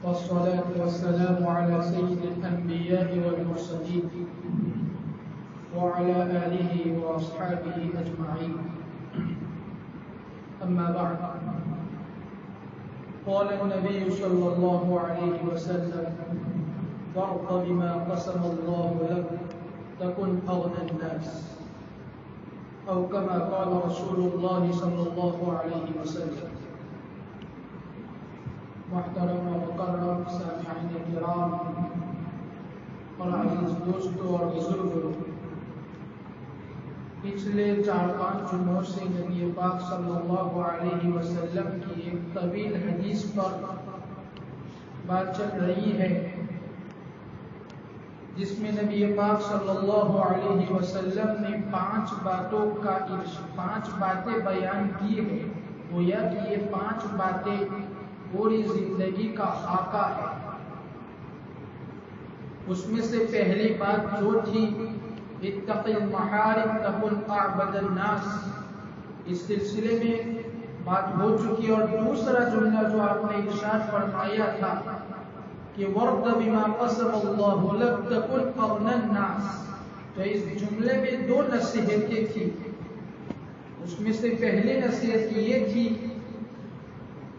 والصلاة والسلام على سيد الأنبياء والمرسلين وعلى آله وأصحابه أجمعين. أما بعد، قال النبي صلى الله عليه وسلم: وارض بما قسم الله لك تكن أغنى الناس، أو كما قال رسول الله صلى الله عليه وسلم. محترم و مکرم سامعین کرام اور عزیز دوستوں اور بزرگوں، پچھلے 4-5 جمعوں سے نبی پاک صلی اللہ علیہ وسلم کی ایک طویل حدیث پر بات چل رہی ہے، جس میں نبی پاک صلی اللہ علیہ وسلم نے 5 باتیں بیان کی ہیں، گویا کہ یہ 5 باتیں پوری زندگی کا خاکہ ہے۔ اس میں سے پہلی بات جو تھی اتق المحارم تکن اعبد الناس، اس سلسلے میں بات ہو چکی، اور دوسرا جملہ جو آپ نے ارشاد فرمایا تھا کہ ورد بما قسم اللہ لک تکن اغنى الناس، تو اس جملے میں 2 نصیحتیں تھیں۔ اس میں سے پہلی نصیحت یہ تھی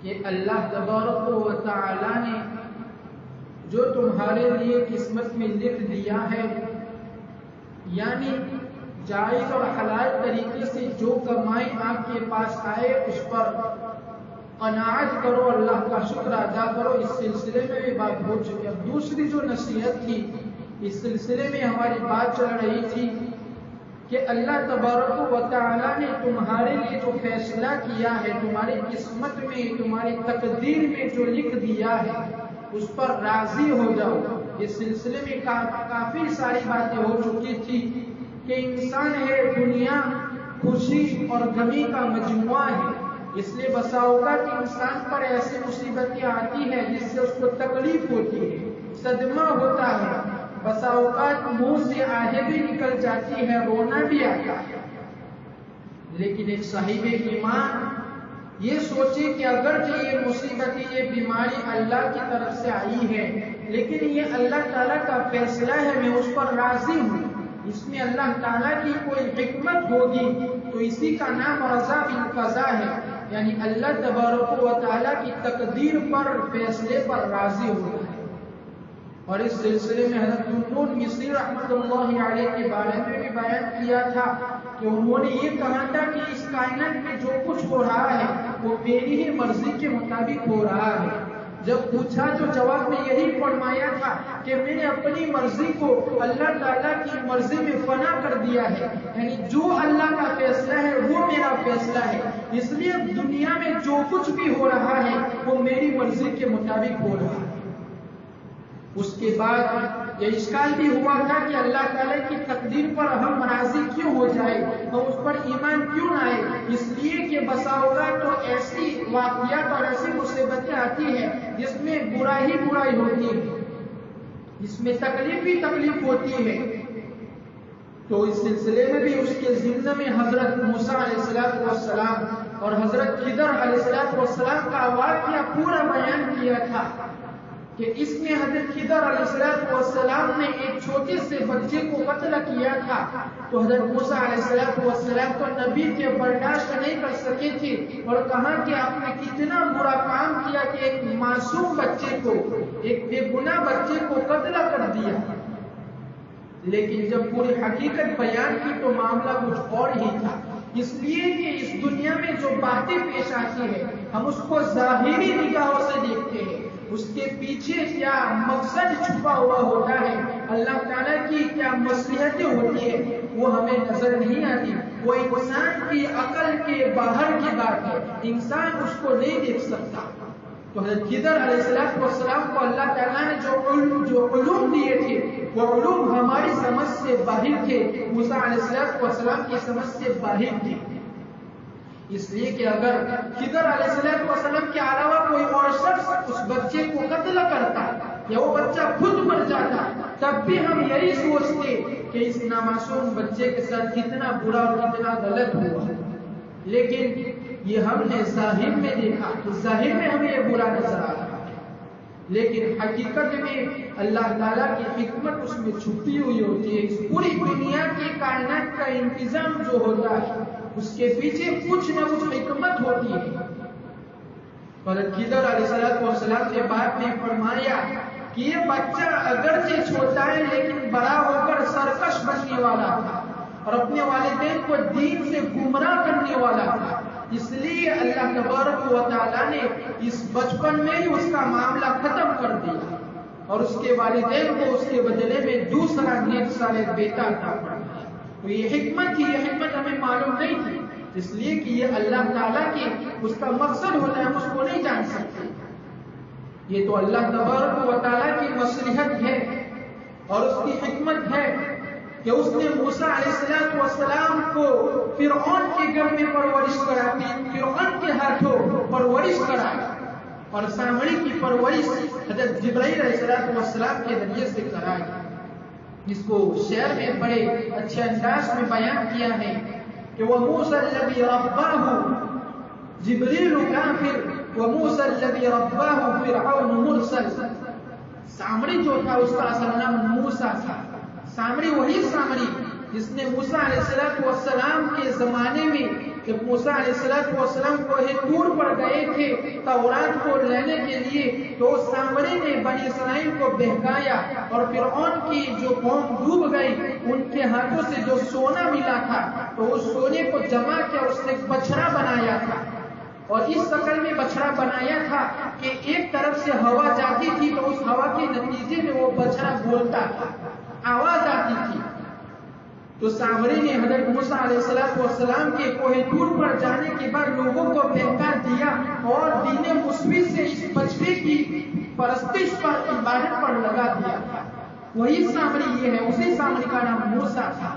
کہ اللہ تبارک و تعالی نے جو تمہارے لیے قسمت میں لکھ دیا ہے، یعنی جائز اور حلال طریقے سے جو کمائی آپ کے پاس آئے اس پر قناعت کرو، اللہ کا شکر ادا کرو۔ اس سلسلے میں بھی بات ہو چکی ہے۔ دوسری جو نصیحت تھی، اس سلسلے میں ہماری بات چل رہی تھی کہ اللہ تبارک و تعالی نے تمہارے لیے جو فیصلہ کیا ہے، تمہاری قسمت میں، تمہاری تقدیر میں جو لکھ دیا ہے، اس پر راضی ہو جاؤ۔ اس سلسلے میں کافی ساری باتیں ہو چکی تھی کہ انسان ہے، دنیا خوشی اور غمی کا مجموعہ ہے، اس لیے بسا اوقات انسان پر ایسی مصیبتیں آتی ہیں جس سے اس کو تکلیف ہوتی ہے، صدمہ ہوتا ہے، بسا اوقات منہ سے آہیں بھی نکل جاتی ہے، رونا بھی آتا ہے۔ لیکن ایک صاحب ایمان یہ سوچے کہ اگر یہ مصیبت، یہ بیماری اللہ کی طرف سے آئی ہے، لیکن یہ اللہ تعالیٰ کا فیصلہ ہے، میں اس پر راضی ہوں، اس میں اللہ تعالیٰ کی کوئی حکمت ہوگی، تو اسی کا نام رضا بالقضاء ہے، یعنی اللہ تبارک و تعالیٰ کی تقدیر پر، فیصلے پر راضی ہونا ہے۔ اور اس سلسلے میں حضرت نون مصری رحمۃ اللہ علیہ کے بارے میں بھی بیان کیا تھا کہ انہوں نے یہ کہا تھا کہ اس کائنات میں جو کچھ ہو رہا ہے وہ میری ہی مرضی کے مطابق ہو رہا ہے۔ جب پوچھا تو جواب میں یہی فرمایا تھا کہ میں نے اپنی مرضی کو اللہ تعالیٰ کی مرضی میں فنا کر دیا ہے، یعنی جو اللہ کا فیصلہ ہے وہ میرا فیصلہ ہے، اس لیے دنیا میں جو کچھ بھی ہو رہا ہے وہ میری مرضی کے مطابق ہو رہا ہے۔ اس کے بعد یہ اشکال بھی ہوا تھا کہ اللہ تعالیٰ کی تقدیر پر ہم راضی کیوں ہو جائے، ہم اس پر ایمان کیوں نہ آئے؟ اس لیے کہ بسا اوقات تو ایسی واقعات اور ایسی مصیبتیں آتی ہیں جس میں برائی ہوتی ہے، جس میں تکلیف ہی تکلیف ہوتی ہے۔ تو اس سلسلے میں بھی اس کے ضمن میں حضرت موسیٰ علیہ السلام اور حضرت خضر علیہ السلام کا واقعہ پورا بیان کیا تھا کہ اس میں حضرت خضر علیہ السلام نے ایک چھوٹے سے بچے کو قتل کیا تھا، تو حضرت موسیٰ علیہ السلام کو نبی کے برداشت نہیں کر سکے تھے اور کہا کہ آپ نے کتنا برا کام کیا کہ ایک معصوم بچے کو، ایک بے گناہ بچے کو قتل کر دیا۔ لیکن جب پوری حقیقت بیان کی تو معاملہ کچھ اور ہی تھا، اس لیے کہ اس دنیا میں جو باتیں پیش آتی ہیں ہم اس کو ظاہری نگاہوں سے دیکھتے ہیں، اس کے پیچھے کیا مقصد چھپا ہوا ہوتا ہے، اللہ تعالیٰ کی کیا مصلحتیں ہوتی ہیں وہ ہمیں نظر نہیں آتی، وہ انسان کی عقل کے باہر کی بات ہے، انسان اس کو نہیں دیکھ سکتا۔ تو حضرت خضر علیہ السلام کو اللہ تعالیٰ نے جو علوم دیے تھے وہ علوم ہماری سمجھ سے باہر تھے، موسیٰ علیہ السلام کی سمجھ سے باہر تھے۔ اس لیے کہ اگر خضر علیہ السلام کے علاوہ کوئی اور شخص اس بچے کو قتل کرتا یا وہ بچہ خود مر جاتا، تب بھی ہم یہی سوچتے کہ اس نامعصوم بچے کے ساتھ کتنا برا اور کتنا غلط ہوا، لیکن یہ ہم نے ظاہر میں دیکھا تو ظاہر میں ہمیں یہ برا نظر آ رہا ہے، لیکن حقیقت میں اللہ تعالیٰ کی حکمت اس میں چھپی ہوئی ہوتی ہے. اس پوری دنیا کی کائنات کا انتظام جو ہوتا ہے اس کے پیچھے کچھ نہ کچھ حکمت ہوتی ہے. حضرت خضر علیہ السلام نے بعد میں فرمایا کہ یہ بچہ اگرچہ چھوٹا ہے لیکن بڑا ہو کر سرکش بننے والا تھا اور اپنے والدین کو دین سے گمراہ کرنے والا تھا. اس لیے اللہ تبارک و تعالیٰ نے اس بچپن میں ہی اس کا معاملہ ختم کر دیا اور اس کے والدین کو اس کے بدلے میں دوسرا نیک صالح بیٹا عطا فرمایا. تو یہ حکمت تھی، یہ حکمت ہمیں معلوم نہیں تھی، اس لیے کہ یہ اللہ تعالیٰ کی اس کا مقصد ہوتا ہے، ہم اس کو نہیں جان سکتے. یہ تو اللہ تبارک و تعالیٰ کی مصلحت ہے اور اس کی حکمت ہے کہ اس نے موسیٰ علیہ السلام کو فرعون کے گھر میں پرورش کرائی، فرعون کے ہاتھوں پرورش کرائی، اور سامری کی پرورش حضرت جبرائیل علیہ السلام کے ذریعے سے کرائی. جس کو شعر میں بڑے اچھے انداز میں بیان کیا ہے کہ وَمُوسَى الَّذِي رَبَّاهُ جِبْرِيلُ كَافِرٌ وَمُوسَى الَّذِي رَبَّاهُ فِرْعَوْنُ مُرْسَلٌ. سامری جو تھا اس کا اصل نام موسیٰ تھا. سامری وہی سامری جس نے موسیٰ علیہ السلام کے زمانے میں جب موسیٰ علیہ السلام کو طور پر گئے تھے تورات کو لینے کے لیے، تو اس سامری نے بنی اسرائیل کو بہکایا اور فرعون کی جو قوم ڈوب گئی ان کے ہاتھوں سے جو سونا ملا تھا تو اس سونے کو جمع کیا، اس نے ایک بچڑا بنایا تھا اور اس شکل میں بچڑا بنایا تھا کہ ایک طرف سے ہوا جاتی تھی تو اس ہوا کے نتیجے میں وہ بچڑا بولتا تھا، آواز آتی تھی. تو سامری نے حضرت موسیٰ علیہ السلام کے کوہ طور پر جانے کے بعد لوگوں کو بہکا دیا اور دین مسیح سے اس بچڑے کی پرستش پر، عبادت پر لگا دیا تھا. وہی سامری یہ ہے، اسی سامری کا نام موسیٰ تھا.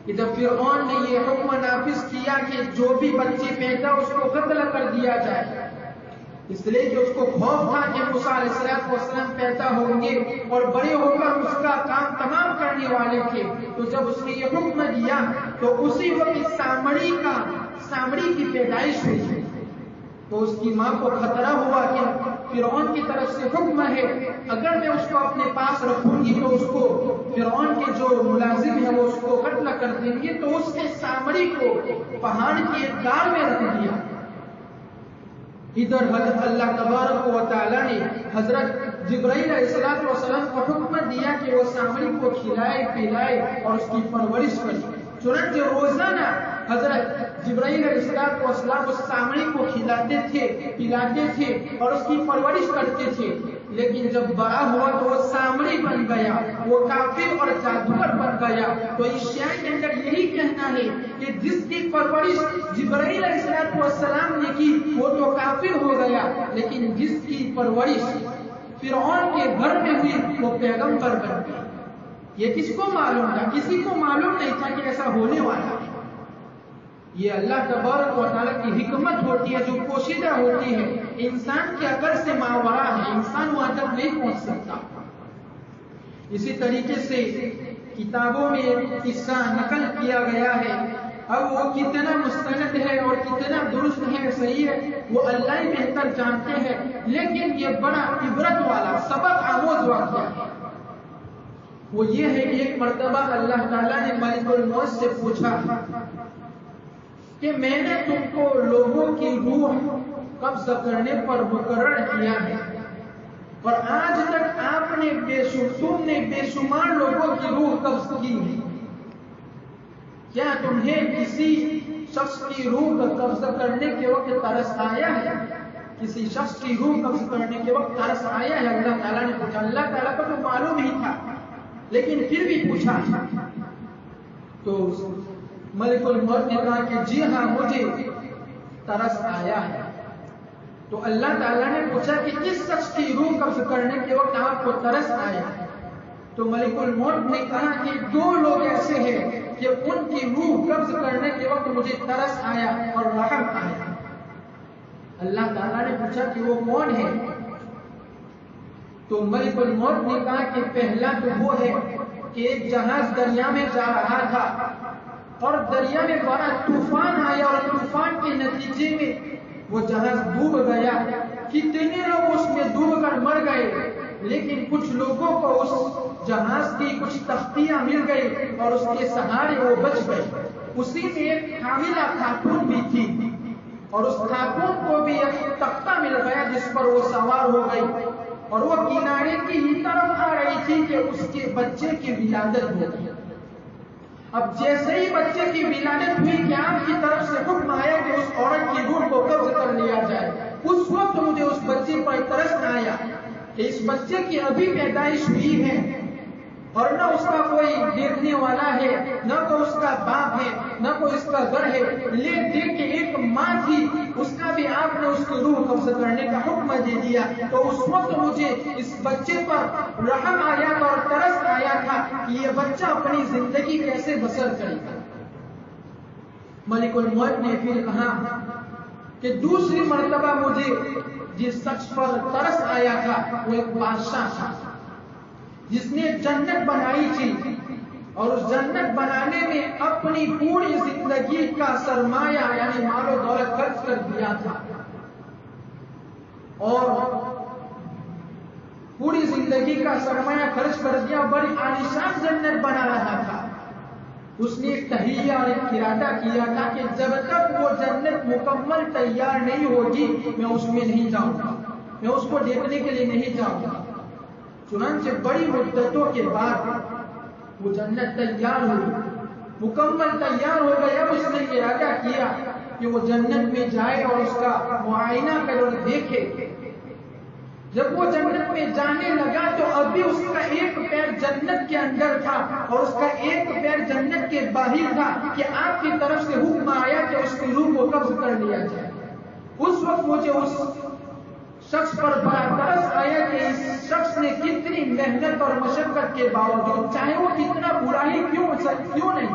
کہ جب فرعون نے یہ حکم نافذ کیا کہ جو بھی بچے پیدا اس کو قتل کر دیا جائے، اس لیے کہ اس کو خوف تھا کہ موسیٰ علیہ السلام پیدا ہوں گے اور بڑے ہو کر اس کا کام تمام کرنے والے تھے، تو جب اس نے یہ حکم دیا تو اسی وقت سامری کی پیدائش ہوئی. تو اس کی ماں کو خطرہ ہوا کہ فرعون کی طرف سے حکم ہے اگر میں اس کو اپنے پاس رکھوں گی تو اس کو فرعون کے جو ملازم ہیں وہ اس کو قتل کر دیں گے. تو اس نے سامری کو پہاڑ کی ایک گار میں رکھ دیا. ادھر حضرت اللہ تبارک و تعالیٰ نے حضرت جبرائیل علیہ السلام کو حکم دیا کہ وہ سامری کو کھلائے پلائے اور اس کی پرورش کرے. چنانچہ روزانہ حضرت جبرائیل علیہ السلام اس سامری کو کھلاتے تھے، پلاتے تھے اور اس کی پرورش کرتے تھے. لیکن جب بڑا ہوا تو وہ سامری بن گیا، وہ کافر اور جادوگر بن گیا. تو اس شعر کے اندر یہی کہنا ہے کہ جس کی پرورش جبرائیل علیہ السلام نے کی وہ تو کافر ہو گیا، لیکن جس کی پرورش فرعون کے گھر میں ہوئی وہ پیغمبر بن گیا. یہ کس کو معلوم تھا؟ کسی کو معلوم نہیں تھا کہ ایسا ہونے والا ہے. یہ اللہ تبارک و تعالیٰ کی حکمت ہوتی ہے جو پوشیدہ ہوتی ہے، انسان کے عقل سے ماورا ہے، انسان وہاں تک نہیں پہنچ سکتا. اسی طریقے سے کتابوں میں قصہ نقل کیا گیا ہے، اب وہ کتنا مستند ہے اور کتنا درست ہے، صحیح ہے، وہ اللہ ہی بہتر جانتے ہیں، لیکن یہ بڑا عبرت والا سبق آموز واقعہ ہے. وہ یہ ہے کہ ایک مرتبہ اللہ تعالیٰ نے ملک الموت سے پوچھا کہ میں نے تم کو لوگوں کی روح قبض کرنے پر مقرر کیا ہے اور آج تک آپ نے تم نے بے شمار لوگوں کی روح قبض کی ہے. کیا تمہیں کسی شخص کی روح قبض کرنے کے وقت ترس آیا ہے؟ کسی شخص کی روح قبض کرنے کے وقت ترس آیا ہے؟ اللہ تعالیٰ نے پوچھا. اللہ تعالیٰ کو تو معلوم ہی تھا لیکن پھر بھی پوچھا. تو ملک الموت نے کہا کہ جی ہاں مجھے ترس آیا ہے. تو اللہ تعالیٰ نے پوچھا کہ کس شخص کی روح قبض کرنے کے وقت آپ کو ترس آیا؟ تو ملک الموت نے کہا کہ دو لوگ ایسے ہیں کہ ان کی روح قبض کرنے کے وقت مجھے ترس آیا اور رحم آیا. اللہ تعالیٰ نے پوچھا کہ وہ کون ہے؟ تو ملک الموت نے کہا کہ پہلا تو وہ ہے کہ ایک جہاز دریا میں جا رہا تھا اور دریا میں بڑا طوفان آیا اور طوفان کے نتیجے میں وہ جہاز ڈوب گیا. کتنے لوگ اس میں ڈوب گئے، لیکن کچھ لوگوں کو اس جہاز کی کچھ تختیاں مل گئی اور اس کے سہارے وہ بچ گئے۔ اسی میں ایک حاملہ خاتون بھی تھی اور اس خاتون کو بھی ایک تختہ مل گیا جس پر وہ سوار ہو گئی اور وہ کنارے کی طرف آ رہی تھی کہ اس کے بچے کی ولادت ہو گئی۔ اب جیسے ہی بچے کی ولادت ہوئی کہ آپ کی طرف سے حکم آیا کہ اس عورت کی روح کو قبض کر لیا جائے، اس وقت مجھے اس بچے پر ترس آیا کہ اس بچے کی ابھی پیدائش ہوئی ہے اور نہ اس کا کوئی دیکھنے والا ہے، نہ تو اس کا باپ ہے، نہ کوئی اس کا گھر ہے، لیکن کہ ایک ماں تھی، اس کا بھی آپ نے اس کی روح قبض کرنے کا حکم دے دیا۔ تو اس وقت مجھے اس بچے پر رحم آیا تھا اور ترس آیا تھا کہ یہ بچہ اپنی زندگی کیسے بسر کرے گا۔ ملک الموت نے پھر کہا کہ دوسری مرتبہ مجھے جس شخص پر ترس آیا تھا وہ ایک بادشاہ تھا جس نے جنت بنائی تھی اور اس جنت بنانے میں اپنی پوری زندگی کا سرمایہ یعنی مال و دولت خرچ کر دیا تھا اور پوری زندگی کا سرمایہ خرچ کر دیا، بڑی عالیشان جنت بنا رہا تھا۔ اس نے ایک تہیہ اور ایک ارادہ کیا تھا کہ جب تک وہ جنت مکمل تیار نہیں ہوگی میں اس میں نہیں جاؤں گا، میں اس کو دیکھنے کے لیے نہیں جاؤں گا۔ چنانچہ بڑی مدتوں کے بعد وہ جنت تیار ہوئی، مکمل تیار ہو گئی۔ اب اس نے ارادہ کیا کہ وہ جنت میں جائے اور اس کا معائنہ کرے اور دیکھے۔ جب وہ جنت میں جانے لگا تو ابھی اس کا ایک پیر جنت کے اندر تھا اور اس کا ایک پیر جنت کے باہر تھا کہ آپ کی طرف سے حکم آیا کہ اس کی روح کو قبض کر لیا جائے۔ اس وقت مجھے اس شخص پر بڑا ترس آیا کہ اس شخص نے کتنی محنت اور مشقت کے باوجود، چاہے وہ کتنا برا ہی کیوں نہیں،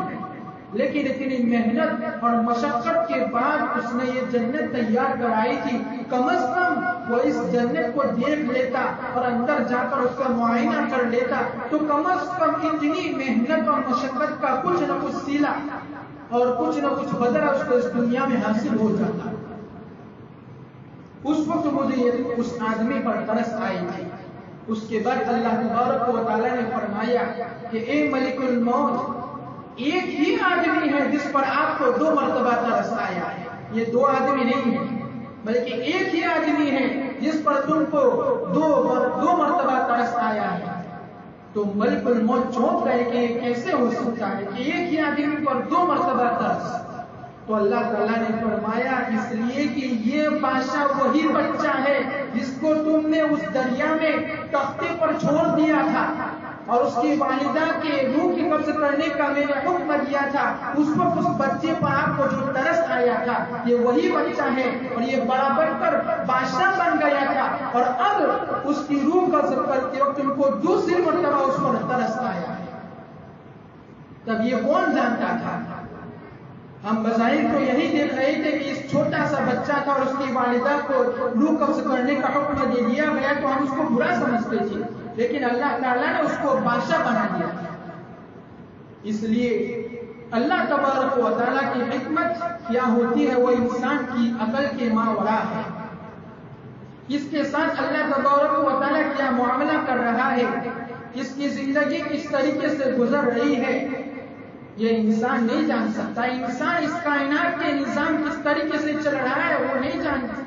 لیکن اتنی محنت اور مشقت کے بعد اس نے یہ جنت تیار کرائی تھی، کم از کم وہ اس جنت کو دیکھ لیتا اور اندر جا کر اس کا معائنہ کر لیتا تو کم از کم اتنی محنت اور مشقت کا کچھ نہ کچھ صلہ اور کچھ نہ کچھ بدلہ اس کو اس دنیا میں حاصل ہو جاتا۔ اس وقت مجھے اس آدمی پر ترس آئی تھی۔ اس کے بعد اللہ تبارک و تعالیٰ نے فرمایا کہ اے ملک الموت، ایک ہی آدمی ہے جس پر آپ کو 2 مرتبہ ترس آیا ہے، یہ 2 آدمی نہیں ہیں بلکہ ایک ہی آدمی ہے جس پر تم کو 2 مرتبہ ترس آیا ہے۔ تو ملک الموت چونک گئے کہ یہ کیسے ہو سکتا ہے کہ ایک ہی آدمی پر 2 مرتبہ ترس؟ تو اللہ تعالیٰ نے فرمایا اس لیے کہ یہ بادشاہ وہی بچہ ہے جس کو تم نے اس دریا میں تختے پر چھوڑ دیا تھا اور اس کی والدہ کے روح کی قبض کرنے کا میں نے حکم دیا تھا۔ اس وقت اس بچے پر آپ کو جو ترس آیا تھا یہ وہی بچہ ہے اور یہ بڑا بڑھ کر بادشاہ بن گیا تھا اور اب اس کی روح قبض کرتے وقت تم کو دوسری مرتبہ اس پر ترس آیا ہے۔ تب یہ کون جانتا تھا؟ ہم بظاہر تو یہی دیکھ رہے تھے کہ اس چھوٹا سا بچہ تھا اور اس کی والدہ کو روح قبض کرنے کا حکم دے دیا گیا تو ہم اس کو برا سمجھتے تھے، لیکن اللہ تعالیٰ نے اس کو بادشاہ بنا دیا تھا۔ اس لیے اللہ تبارک و تعالیٰ کی حکمت کیا ہوتی ہے وہ انسان کی عقل کے ماوراء ہے۔ اس کے ساتھ اللہ تبارک و تعالیٰ کیا معاملہ کر رہا ہے، اس کی زندگی کس طریقے سے گزر رہی ہے، یہ انسان نہیں جان سکتا۔ انسان اس کائنات کے نظام کس طریقے سے چل رہا ہے وہ نہیں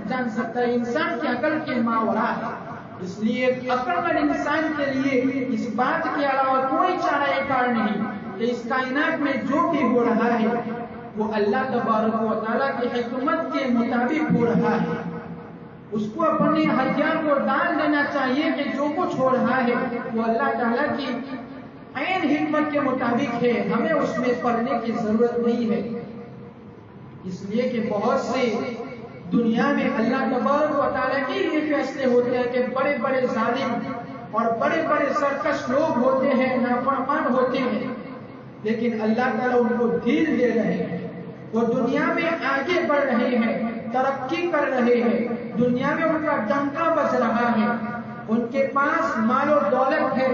جان سکتا، انسان کی عقل کے ماوراء ہے۔ اس لیے ایک عقل مند انسان کے لیے اس بات کے علاوہ کوئی چارہ کار نہیں کہ اس کائنات میں جو بھی ہو رہا ہے وہ اللہ تبارک و تعالیٰ کی حکمت کے مطابق ہو رہا ہے۔ اس کو اپنے ہتھیار کو ڈال دینا چاہیے کہ جو کچھ ہو رہا ہے وہ اللہ تعالیٰ کی عین حکمت کے مطابق ہے، ہمیں اس میں پڑھنے کی ضرورت نہیں ہے۔ اس لیے کہ بہت سے دنیا میں اللہ تبارک و تعالیٰ کے یہ فیصلے ہوتے ہیں کہ بڑے بڑے ظالم اور بڑے بڑے سرکش لوگ ہوتے ہیں، نافرمان ہوتے ہیں، لیکن اللہ تعالیٰ ان کو ڈھیل دے رہے ہیں، وہ دنیا میں آگے بڑھ رہے ہیں، ترقی کر رہے ہیں، دنیا میں ان کا ڈنکا بج رہا ہے، ان کے پاس مال و دولت ہے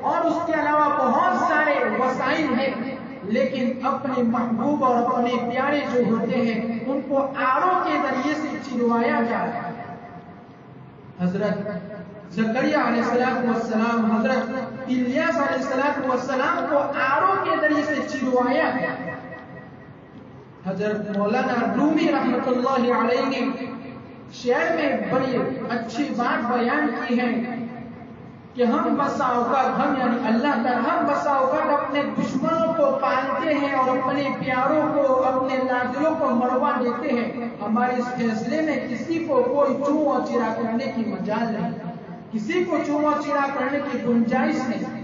اور اس کے علاوہ بہت سارے وسائل ہیں، لیکن اپنے محبوب اور اپنے پیارے جو ہوتے ہیں ان کو آروں کے ذریعے سے چروایا جا رہا ہے۔ حضرت زکریا علیہ السلام، حضرت الیاس علیہ السلام کو آرو کے ذریعے سے چروایا ہے۔ حضرت مولانا رومی رحمۃ اللہ علیہ نے شعر میں بڑی اچھی بات بیان کی ہے کہ ہم بسا اوقات، ہم یعنی اللہ تعالیٰ، ہم بسا اوقات اپنے دشمنوں کو پالتے ہیں اور اپنے پیاروں کو، اپنے لاڈلوں کو مروا دیتے ہیں۔ ہمارے اس فیصلے میں کسی کو کوئی چوں اور چرا کرنے کی مجال نہیں، کسی کو چوں اور چرا کرنے کی گنجائش نہیں۔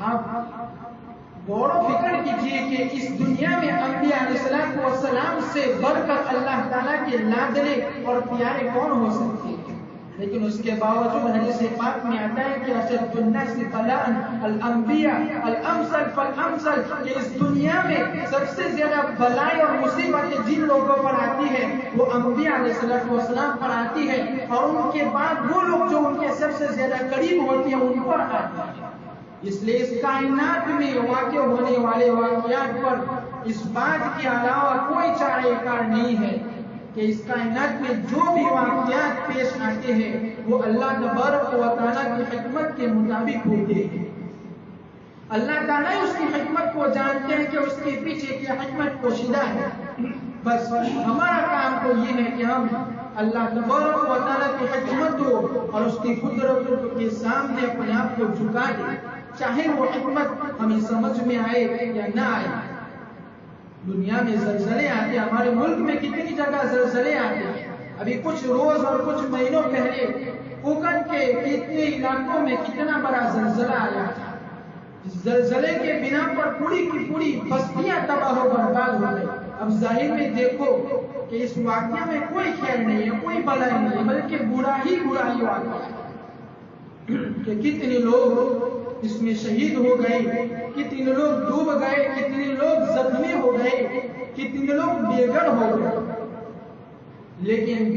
آپ غور و فکر کیجیے کہ اس دنیا میں انبیاء علیہ السلام سے بڑھ کر اللہ تعالیٰ کے لاڈلے اور پیارے کون ہو سکتے ہیں؟ لیکن اس کے باوجود حدیث پاک میں آتا ہے کہ اشد الناس بلاء الانبیاء الامثل فالامثل، کہ اس دنیا میں سب سے زیادہ بلائیں اور مصیبتیں جن لوگوں پر آتی ہے وہ انبیاء علیہ السلام پر آتی ہے، اور ان کے بعد وہ لوگ جو ان کے سب سے زیادہ قریب ہوتے ہیں ان پر آتی ہے۔ اس لیے اس کائنات میں واقع ہونے والے واقعات پر اس بات کے علاوہ کوئی چارہ کار نہیں ہے کہ اس کائنات میں جو بھی واقعات پیش آتے ہیں وہ اللہ تبارک و تعالیٰ کی حکمت کے مطابق ہوتے ہیں۔ اللہ تعالیٰ اس کی حکمت کو جانتے ہیں کہ اس کے پیچھے کی حکمت پوشیدہ ہے۔ بس ہمارا کام تو یہ ہے کہ ہم اللہ تبارک و تعالیٰ کی حکمت اور اس کی قدرت کے سامنے اپنے آپ کو جھکا دیں، چاہے وہ حکمت ہمیں سمجھ میں آئے یا نہ آئے۔ دنیا میں زلزلے آتے ہیں، ہمارے ملک میں کتنی جگہ زلزلے آتے ہیں۔ ابھی کچھ روز اور کچھ مہینوں پہلے کوکن کے کتنے علاقوں میں کتنا بڑا زلزلہ آیا تھا۔ اس زلزلے کے بنا پر پوری کی پوری بستیاں تباہ و برباد ہو گئی۔ اب ظاہر میں دیکھو کہ اس واقعہ میں کوئی خیر نہیں ہے، کوئی بلائی نہیں ہے، بلکہ برا ہی واقعہ ہے کہ کتنے لوگ اس میں شہید ہو گئے، کتنے لوگ ڈوب گئے، کتنے لوگ زخمی ہو گئے، کتنے لوگ بے گھر ہو گئے۔ لیکن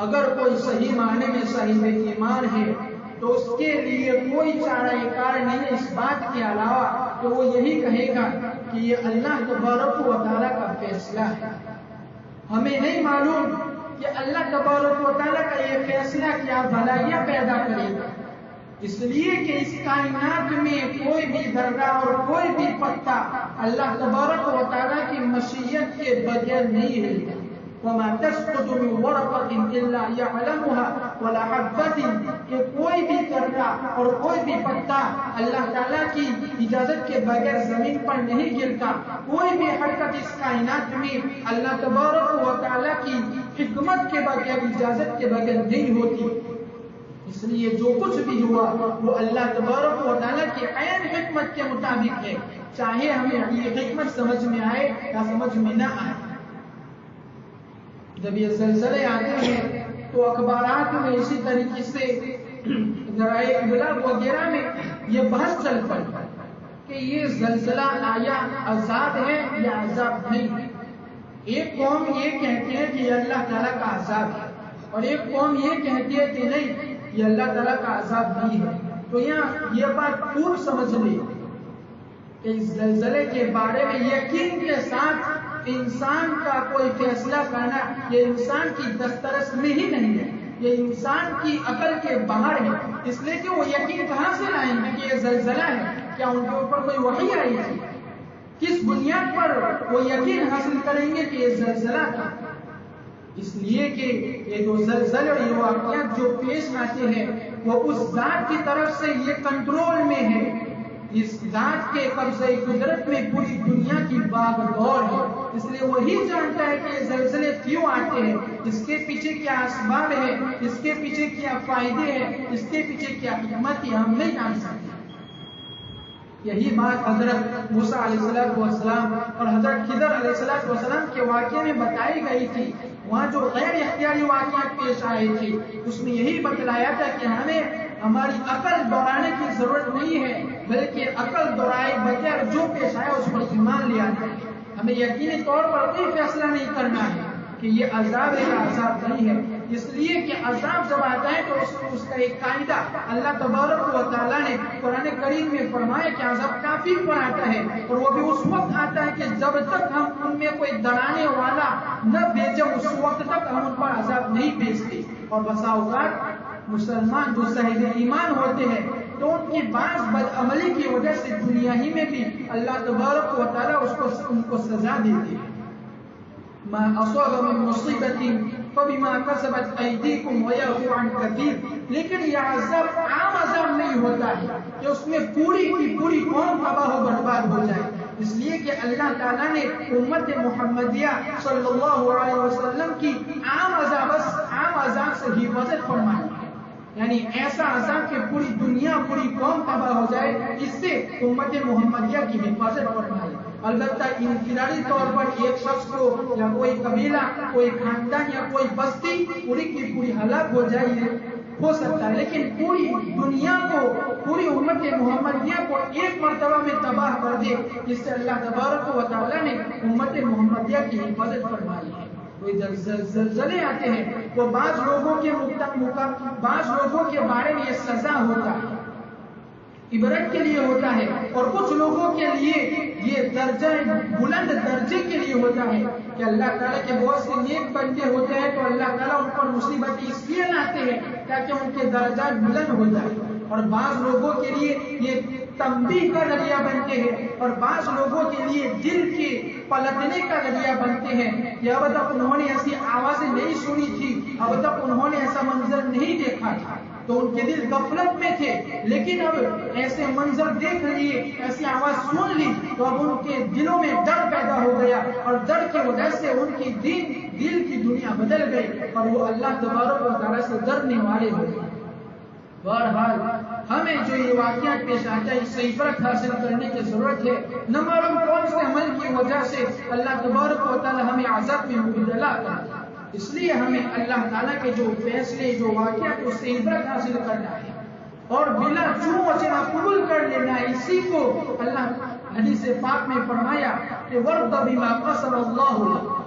اگر کوئی صحیح معنی میں صاحب ایمان ہے تو اس کے لیے کوئی چارہ کار نہیں ہے اس بات کے علاوہ کہ وہ یہی کہے گا کہ یہ اللہ تبارک و تعالیٰ کا فیصلہ ہے۔ ہمیں نہیں معلوم کہ اللہ تبارک و تعالیٰ کا یہ فیصلہ کیا بھلائیاں پیدا کرے گا، اس لیے کہ اس کائنات میں کوئی بھی ذرہ اور کوئی بھی پتا اللہ تبارک و تعالیٰ کی مشیت کے بغیر نہیں ہلتا۔ وَمَا تَسْقُطُ مِن وَرَقَةٍ إِلَّا يَعْلَمُهَا وَلَا حَبَّةٍ، کہ کوئی بھی ذرہ اور کوئی بھی پتا اللہ تعالیٰ کی اجازت کے بغیر زمین پر نہیں گرتا۔ کوئی بھی حرکت اس کائنات میں اللہ تبارک و تعالیٰ کی حکمت کے بغیر، اجازت کے بغیر نہیں ہوتی۔ اس لیے جو کچھ بھی ہوا وہ اللہ تبارک و تعالیٰ کی عین حکمت کے مطابق ہے، چاہے ہمیں یہ حکمت سمجھ میں آئے یا سمجھ میں نہ آئے۔ جب یہ زلزلے آتے ہیں تو اخبارات میں اسی طریقے سے ذرائع ابلاغ وغیرہ میں یہ بحث چل پڑتا ہے کہ یہ زلزلہ آیا عذاب ہے یا عذاب نہیں۔ ایک قوم یہ کہتے ہیں کہ یہ اللہ تعالیٰ کا عذاب ہے، اور ایک قوم یہ کہتی ہے کہ نہیں یہ اللہ تعالیٰ کا عذاب نہیں ہے۔ تو یہاں یہ بات خوب سمجھ لیں کہ اس زلزلے کے بارے میں یقین کے ساتھ انسان کا کوئی فیصلہ کرنا یہ انسان کی دسترس میں ہی نہیں ہے، یہ انسان کی عقل کے باہر ہے۔ اس لیے کہ وہ یقین کہاں سے لائیں گے کہ یہ زلزلہ ہے؟ کیا ان کے اوپر کوئی وحی آئی تھی؟ کس بنیاد پر وہ یقین حاصل کریں گے کہ یہ زلزلہ تھا؟ اس لیے کہ یہ جو زلزلے اور یہ واقعات جو پیش آتے ہیں وہ اس ذات کی طرف سے یہ کنٹرول میں ہے، اس ذات کے قبضہ قدرت میں پوری دنیا کی باغ دور ہے۔ اس لیے وہی جانتا ہے کہ یہ زلزلے کیوں آتے ہیں، اس کے پیچھے کیا اسباب ہے، اس کے پیچھے کیا فائدے ہیں، اس کے پیچھے کیا حکمت ہے، ہم نہیں جان سکتے۔ یہی بات حضرت موسیٰ علیہ السلام اور حضرت خضر علیہ السلام کے واقعے میں بتائی گئی تھی۔ وہاں جو غیر اختیاری واقعات پیش آئے تھے اس میں یہی بتلایا تھا کہ ہمیں ہماری عقل دوڑانے کی ضرورت نہیں ہے، بلکہ عقل دوڑائے بغیر جو پیش آیا اس پر ایمان لیا جائے۔ ہمیں یقینی طور پر کوئی فیصلہ نہیں کرنا ہے کہ یہ عذاب ہے یا عذاب نہیں ہے، اس لیے کہ عذاب جب آتا ہے تو اس کا ایک قاعدہ اللہ تبارک و تعالیٰ نے قرآن کریم میں فرمایا کہ عذاب کافر پر آتا ہے، اور وہ بھی اس وقت آتا ہے کہ جب تک ہم ان میں کوئی ڈرانے والا نہ بھیجیں اس وقت تک ہم ان پر عذاب نہیں بھیجتے۔ اور بسا اوقات مسلمان جو صاحب ایمان ہوتے ہیں تو ان کی بعض بدعملی کی وجہ سے دنیا ہی میں بھی اللہ تبارک و تعالیٰ ان کو سزا دیتے ہیں. ما اصاب من مصیبت فبما کسبت ایدیکم ویعفو عن کثیر. لیکن یہ عذاب عام عذاب نہیں ہوتا ہے کہ اس میں پوری کی پوری قوم تباہ و برباد ہو جائے. اس لیے کہ اللہ تعالیٰ نے امت محمدیہ صلی اللہ علیہ وسلم کی عام عذاب سے حفاظت فرمائی. یعنی ایسا عذاب کہ پوری دنیا پوری قوم تباہ ہو جائے، اس سے امت محمدیہ کی حفاظت فرمائی. البتہ انفرادی طور پر ایک شخص کو یا کوئی قبیلہ، کوئی خاندان یا کوئی بستی پوری کی پوری ہلاک ہو جائے ہو سکتا ہے، لیکن پوری دنیا کو، پوری امت محمدیہ کو ایک مرتبہ میں تباہ کر دے، جس سے اللہ تبارک و تعالیٰ نے امت محمدیہ کی حفاظت فرمائی ہے. کوئی زلزلے آتے ہیں وہ بعض لوگوں کے بارے میں یہ سزا ہوتا ہے، عبرت کے لیے ہوتا ہے، اور کچھ لوگوں کے لیے یہ درجہ بلند درجے کے لیے ہوتا ہے کہ اللہ تعالیٰ کے بہت سے نیک بندے ہوتے ہیں تو اللہ تعالیٰ ان پر مصیبت اس لیے لاتے ہیں تاکہ ان کے درجات بلند ہو جائے. اور بعض لوگوں کے لیے یہ تنبیہ کا ذریعہ بنتے ہیں، اور بعض لوگوں کے لیے دل کے پلٹنے کا ذریعہ بنتے ہیں کہ اب تک انہوں نے ایسی آوازیں نہیں سنی تھی، اب تک انہوں نے ایسا منظر نہیں دیکھا تھا، تو ان کے دل غفلت میں تھے، لیکن اب ایسے منظر دیکھ لیے، ایسی آواز سن لی تو اب ان کے دلوں میں ڈر پیدا ہو گیا، اور ڈر کی وجہ سے ان کی دل کی دنیا بدل گئی اور وہ اللہ تبارک و تعالیٰ سے ڈرنے والے ہو گئے. بہرحال ہمیں جو یہ واقعات پیش آتا ہے اس سے عبرت حاصل کرنے کی ضرورت ہے. نہ معلوم کون سے عمل کی وجہ سے اللہ تبارک و تعالیٰ ہمیں عذاب میں مبتلا کرتا ہے. اس لیے ہمیں اللہ تعالیٰ کے جو فیصلے، جو واقعات، اس سے عبرت حاصل کرنا ہے اور بلا چون وچنا قبول کر لینا ہے. اسی کو اللہ حدیث پاک میں فرمایا کہ وَرْضَ بِمَا قَسَمَ اللَّهُ لَكَ،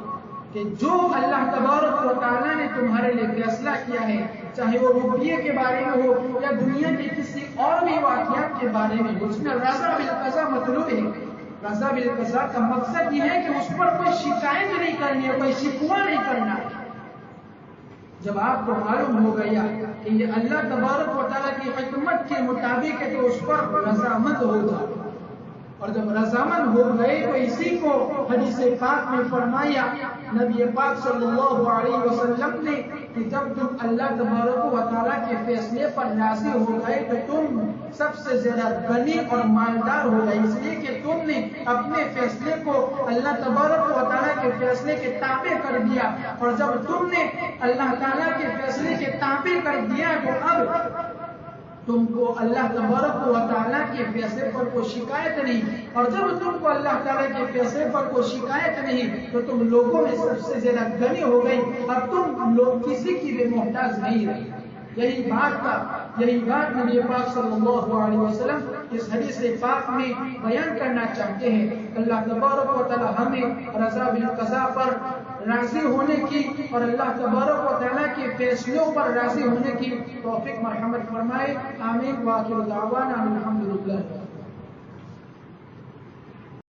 کہ جو اللہ تبارک و تعالیٰ نے تمہارے لیے فیصلہ کیا ہے، چاہے وہ روپیے کے بارے میں ہو یا دنیا کے کسی اور بھی واقعات کے بارے میں ہو، اس میں رضا بالقضاء مطلوب ہے. رضا بالقضاء کا مقصد یہ ہے کہ اس پر کوئی شکایت نہیں کرنی ہے، کوئی شکوہ نہیں کرنا ہے. جب آپ کو معلوم ہو گیا کہ یہ اللہ تبارک و تعالیٰ کی حکمت کے مطابق ہے تو اس پر رضامند ہو جائے. اور جب رضامند ہو گئے تو اسی کو حدیث پاک میں فرمایا نبی پاک صلی اللہ علیہ وسلم نے کہ جب تم اللہ تبارک و تعالیٰ کے فیصلے پر راضی ہو گئے تو تم سب سے زیادہ غنی اور مالدار ہو گئے، اس لیے کہ تم نے اپنے فیصلے کو اللہ تبارک و تعالیٰ کے فیصلے کے تابع کر دیا. اور جب تم نے اللہ تعالیٰ کے فیصلے کے تابع کر دیا تو اب تم کو اللہ تبارک و تعالیٰ کے فیصلے پر کوئی شکایت نہیں. اور جب تم کو اللہ تعالیٰ کے فیصلے پر کوئی شکایت نہیں تو تم لوگوں میں سب سے زیادہ غنی ہو گئی. اب تم لوگ کسی کی بھی محتاج نہیں رہے. یہی بات نبی پاک صلی اللہ علیہ وسلم اس حدیث پاک میں بیان کرنا چاہتے ہیں. اللہ تبارک و تعالیٰ ہمیں رضا بالقضاء پر راضی ہونے کی اور اللہ تبارک و تعالیٰ کے فیصلوں پر راضی ہونے کی توفیق مرحمت فرمائے. آمین. وآخر دعوانا الحمدللہ.